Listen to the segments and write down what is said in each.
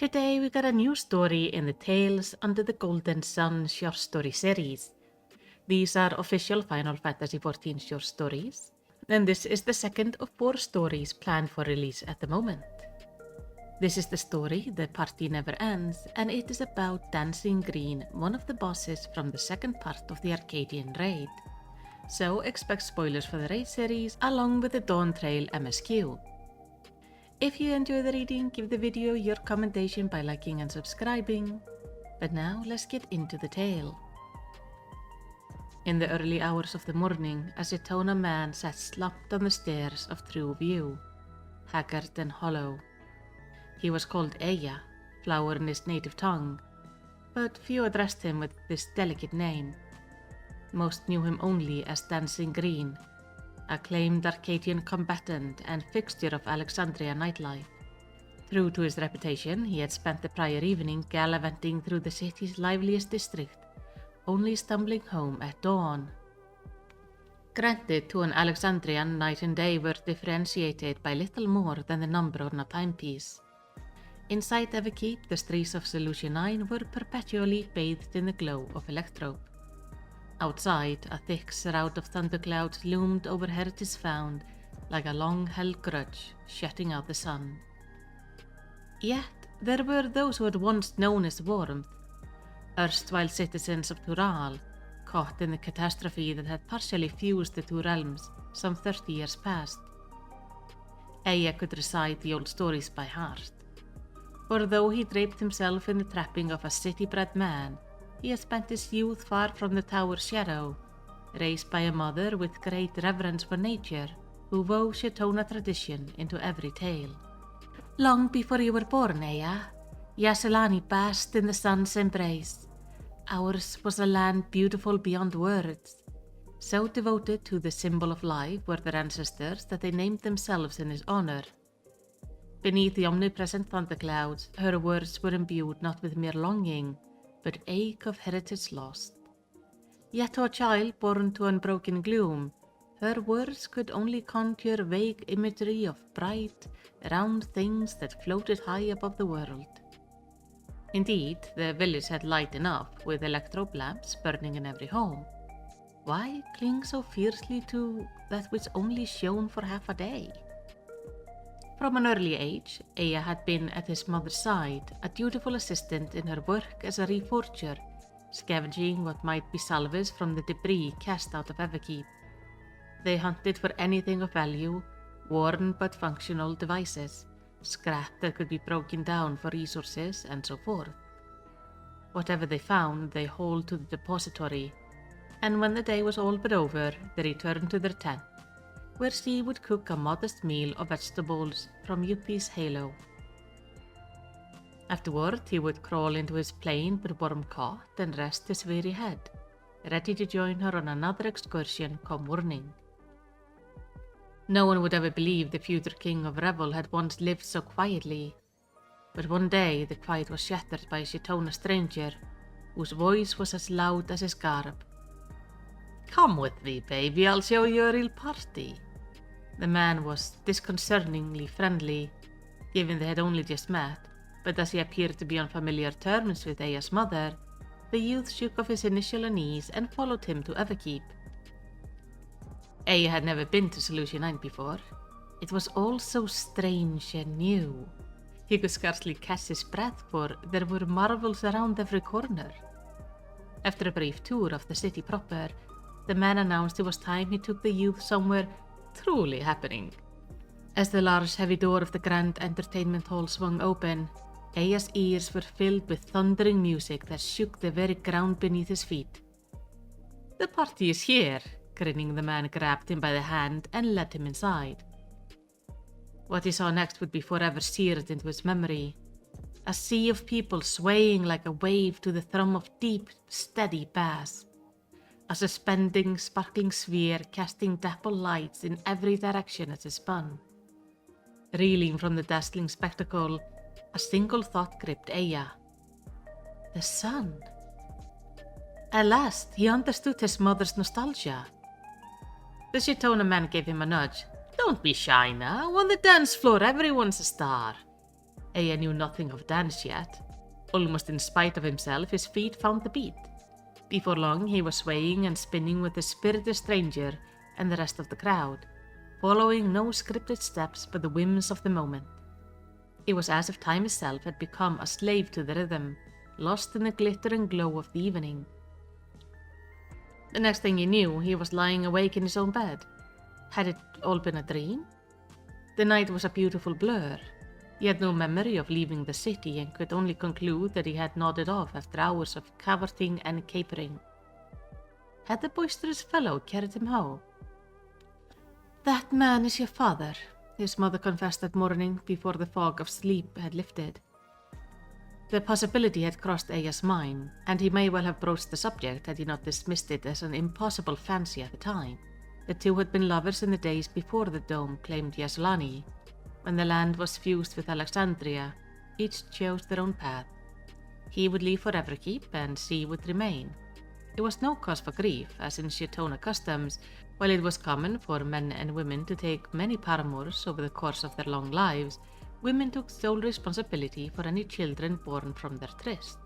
Today we got a new story in the Tales Under the Golden Sun short story series. These are official Final Fantasy XIV short stories, and this is the second of 4 stories planned for release at the moment. This is the story The Party Never Ends, and it is about Dancing Green, one of the bosses from the second part of the Arcadion raid. So expect spoilers for the raid series along with the Dawntrail MSQ. If you enjoy the reading, give the video your commendation by liking and subscribing. But now let's get into the tale. In the early hours of the morning, a Setona man sat slumped on the stairs of True View, haggard and hollow. He was called Eya, flower in his native tongue, but few addressed him with this delicate name. Most knew him only as Dancing Green, acclaimed Arcadian combatant and fixture of Alexandria nightlife. True to his reputation, he had spent the prior evening gallivanting through the city's liveliest district, only stumbling home at dawn. Granted, to an Alexandrian, night and day were differentiated by little more than the number on a timepiece. Inside Everkeep, the streets of Solution 9 were perpetually bathed in the glow of Electrope. Outside, a thick shroud of thunderclouds loomed over Heritage Found like a long-held grudge, shutting out the sun. Yet, there were those who had once known as Warmth, erstwhile citizens of Tural, caught in the catastrophe that had partially fused the two realms some 30 years past. Eya could recite the old stories by heart, for though he draped himself in the trapping of a city-bred man, he had spent his youth far from the tower's shadow, raised by a mother with great reverence for nature, who wove Setona tradition into every tale. Long before you were born, Eya, Yasselani basked in the sun's embrace. Ours was a land beautiful beyond words, so devoted to the symbol of life were their ancestors that they named themselves in his honor. Beneath the omnipresent thunderclouds, her words were imbued not with mere longing, but ache of heritage lost. Yet to a child born to unbroken gloom, her words could only conjure vague imagery of bright, round things that floated high above the world. Indeed, the village had light enough, with electrope lamps burning in every home. Why cling so fiercely to that which only shone for half a day? From an early age, Eya had been at his mother's side, a dutiful assistant in her work as a reforger, scavenging what might be salvage from the debris cast out of Everkeep. They hunted for anything of value, worn but functional devices, scrap that could be broken down for resources, and so forth. Whatever they found, they hauled to the depository, and when the day was all but over, they returned to their tent, where she would cook a modest meal of vegetables from Yuppie's halo. Afterward, he would crawl into his plain but warm cot and rest his weary head, ready to join her on another excursion come morning. No one would ever believe the future king of Revel had once lived so quietly, but one day the quiet was shattered by a Setona stranger, whose voice was as loud as his garb. "Come with me, baby, I'll show you a real party." The man was disconcertingly friendly, given they had only just met, but as he appeared to be on familiar terms with Eya's mother, the youth shook off his initial unease and followed him to Everkeep. Eya had never been to Solution 9 before. It was all so strange and new. He could scarcely catch his breath, for there were marvels around every corner. After a brief tour of the city proper, the man announced it was time he took the youth somewhere truly happening. As the large heavy door of the grand entertainment hall swung open, Eya's ears were filled with thundering music that shook the very ground beneath his feet. "The party is here," grinning, the man grabbed him by the hand and led him inside. What he saw next would be forever seared into his memory. A sea of people swaying like a wave to the thrum of deep, steady bass. A suspending, sparkling sphere casting dapple lights in every direction as it spun. Reeling from the dazzling spectacle, a single thought gripped Eya. The sun. At last, he understood his mother's nostalgia. The Setona man gave him a nudge. "Don't be shy now. On the dance floor, everyone's a star." Aya knew nothing of dance yet. Almost in spite of himself, his feet found the beat. Before long, he was swaying and spinning with the spirited stranger and the rest of the crowd, following no scripted steps but the whims of the moment. It was as if time itself had become a slave to the rhythm, lost in the glitter and glow of the evening. The next thing he knew, he was lying awake in his own bed. Had it all been a dream? The night was a beautiful blur. He had no memory of leaving the city and could only conclude that he had nodded off after hours of cavorting and capering. Had the boisterous fellow carried him home? "That man is your father," his mother confessed that morning before the fog of sleep had lifted. The possibility had crossed Aya's mind, and he may well have broached the subject had he not dismissed it as an impossible fancy at the time. The two had been lovers in the days before the Dome claimed Yasolani. When the land was fused with Alexandria, each chose their own path. He would leave for Everkeep, and she would remain. It was no cause for grief, as in Shitona customs, while it was common for men and women to take many paramours over the course of their long lives, women took sole responsibility for any children born from their tryst.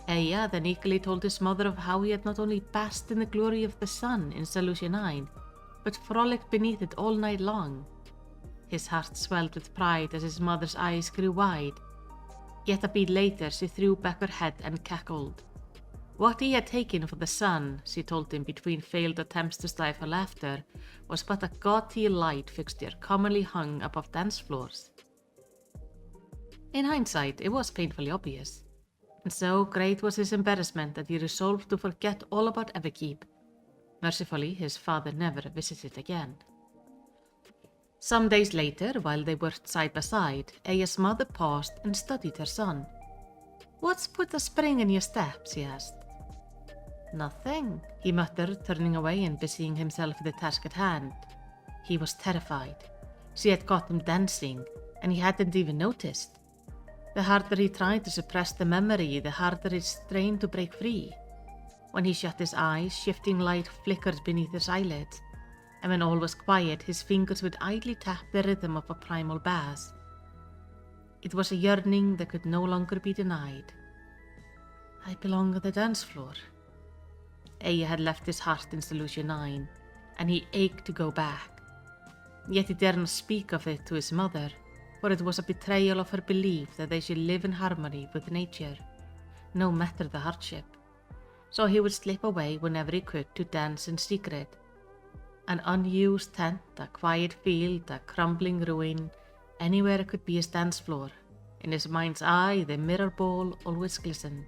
Aya then eagerly told his mother of how he had not only basked in the glory of the sun in Solution 9, but frolicked beneath it all night long. His heart swelled with pride as his mother's eyes grew wide. Yet a beat later she threw back her head and cackled. What he had taken for the sun, she told him between failed attempts to stifle laughter, was but a gaudy light fixture commonly hung above dance floors. In hindsight, it was painfully obvious, and so great was his embarrassment that he resolved to forget all about Everkeep. Mercifully, his father never visited again. Some days later, while they worked side by side, Aya's mother paused and studied her son. "What's put a spring in your step?" she asked. "Nothing," he muttered, turning away and busying himself with the task at hand. He was terrified. She had caught him dancing, and he hadn't even noticed. The harder he tried to suppress the memory, the harder it strained to break free. When he shut his eyes, shifting light flickered beneath his eyelids, and when all was quiet, his fingers would idly tap the rhythm of a primal bass. It was a yearning that could no longer be denied. "I belong on the dance floor." Aya had left his heart in Solution 9, and he ached to go back. Yet he dared not speak of it to his mother, for it was a betrayal of her belief that they should live in harmony with nature, no matter the hardship. So he would slip away whenever he could to dance in secret. An unused tent, a quiet field, a crumbling ruin, anywhere could be his dance floor. In his mind's eye, the mirror ball always glistened.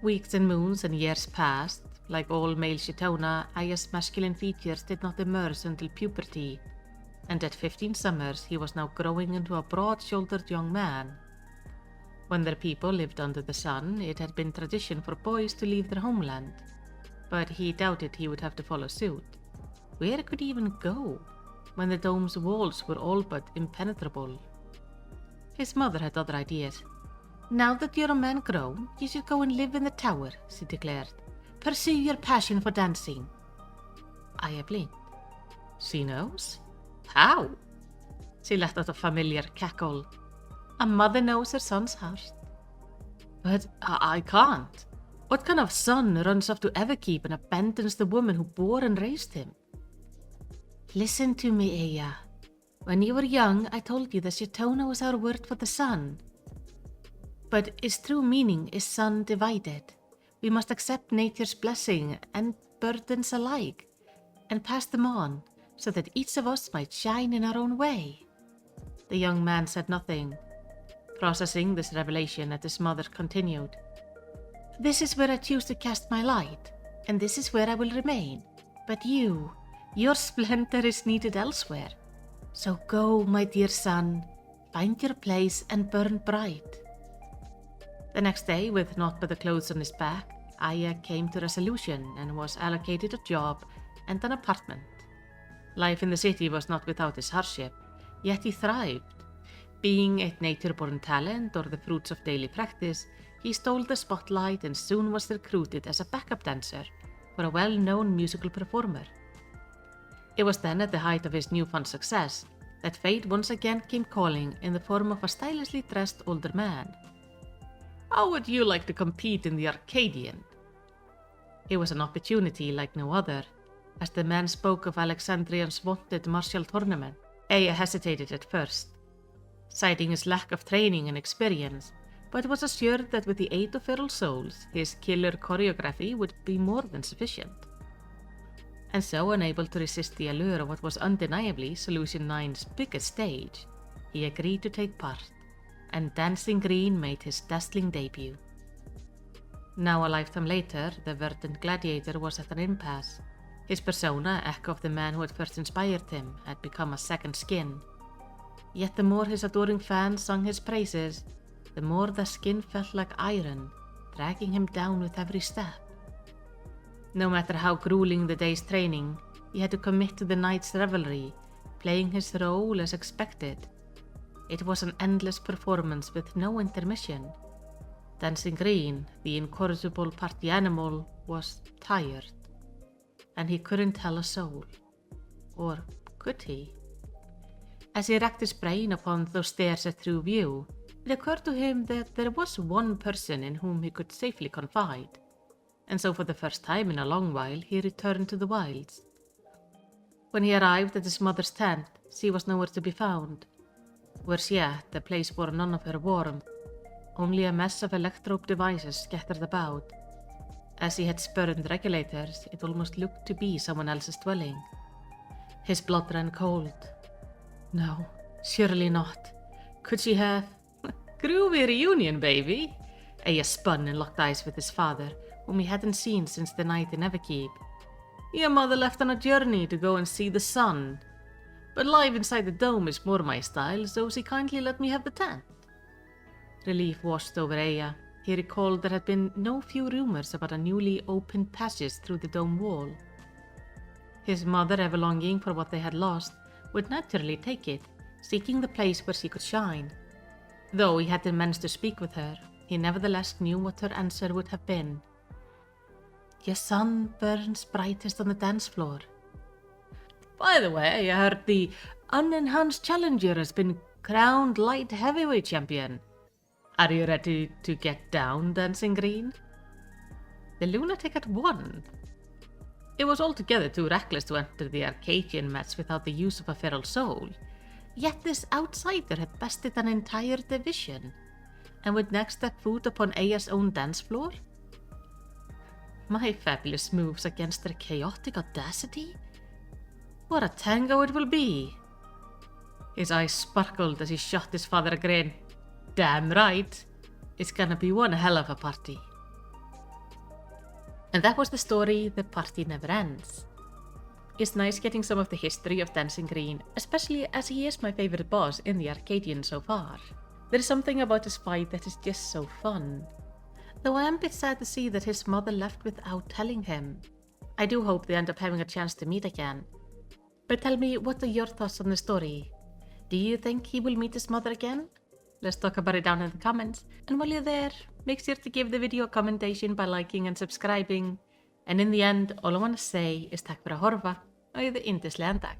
Weeks and moons and years passed. Like all male Shitona, Aya's masculine features did not emerge until puberty, and at 15 summers he was now growing into a broad-shouldered young man. When their people lived under the sun, it had been tradition for boys to leave their homeland, but he doubted he would have to follow suit. Where could he even go, when the dome's walls were all but impenetrable? His mother had other ideas. "Now that you're a man grown, you should go and live in the tower," she declared. "Pursue your passion for dancing." Aya blinked. She knows? How? She let out a familiar cackle. A mother knows her son's heart. "But I can't. What kind of son runs off to Everkeep and abandons the woman who bore and raised him?" "Listen to me, Aya. When you were young, I told you that Shitona was our word for the sun. But its true meaning is sun divided. We must accept nature's blessing and burdens alike, and pass them on, so that each of us might shine in our own way." The young man said nothing. Processing this revelation, that his mother continued. "This is where I choose to cast my light, and this is where I will remain. But your splendor is needed elsewhere. So go, my dear son, find your place and burn bright." The next day, with naught but the clothes on his back, Aya came to resolution and was allocated a job and an apartment. Life in the city was not without its hardship, yet he thrived. Being a nature-born talent or the fruits of daily practice, he stole the spotlight and soon was recruited as a backup dancer for a well-known musical performer. It was then, at the height of his newfound success, that fate once again came calling in the form of a stylishly dressed older man. "How would you like to compete in the Arcadion?" It was an opportunity like no other, as the man spoke of Alexandrian's vaunted martial tournament. Aya hesitated at first, citing his lack of training and experience, but was assured that with the aid of feral souls, his killer choreography would be more than sufficient. And so, unable to resist the allure of what was undeniably Solution 9's biggest stage, he agreed to take part, and Dancing Green made his dazzling debut. Now a lifetime later, the verdant gladiator was at an impasse. His persona, echo of the man who had first inspired him, had become a second skin. Yet the more his adoring fans sung his praises, the more the skin felt like iron, dragging him down with every step. No matter how grueling the day's training, he had to commit to the night's revelry, playing his role as expected. It was an endless performance with no intermission. Dancing Green, the incorrigible party animal, was tired, and he couldn't tell a soul. Or could he? As he racked his brain upon those stairs at true view, it occurred to him that there was one person in whom he could safely confide, and so for the first time in a long while he returned to the wilds. When he arrived at his mother's tent, she was nowhere to be found. Worse yet, the place bore none of her warmth, only a mess of electrope devices scattered about. As he had spurned regulators, it almost looked to be someone else's dwelling. His blood ran cold. No, surely not. Could she have? Groovy reunion, baby! Aya spun and locked eyes with his father, whom he hadn't seen since the night in Everkeep. Your mother left on a journey to go and see the sun. But life inside the dome is more my style, so she kindly let me have the tent. Relief washed over Aya. He recalled there had been no few rumors about a newly opened passage through the dome wall. His mother, ever longing for what they had lost, would naturally take it, seeking the place where she could shine. Though he hadn't managed to speak with her, he nevertheless knew what her answer would have been. Your sun burns brightest on the dance floor. By the way, I heard the unenhanced challenger has been crowned light heavyweight champion. Are you ready to get down, Dancing Green? The lunatic had won. It was altogether too reckless to enter the Arcadion match without the use of a feral soul, yet this outsider had bested an entire division, and would next step foot upon Aya's own dance floor? My fabulous moves against their chaotic audacity? What a tango it will be! His eyes sparkled as he shot his father a grin. Damn right! It's gonna be one hell of a party. And that was the story, The Party Never Ends. It's nice getting some of the history of Dancing Green, especially as he is my favorite boss in the Arcadion so far. There is something about his fight that is just so fun. Though I am a bit sad to see that his mother left without telling him. I do hope they end up having a chance to meet again. But tell me, what are your thoughts on the story? Do you think he will meet his mother again? Let's talk about it down in the comments. And while you're there, make sure to give the video a commentation by liking and subscribing. And in the end, all I want to say is takk fyrir að horfa og yfir yndislegan dag.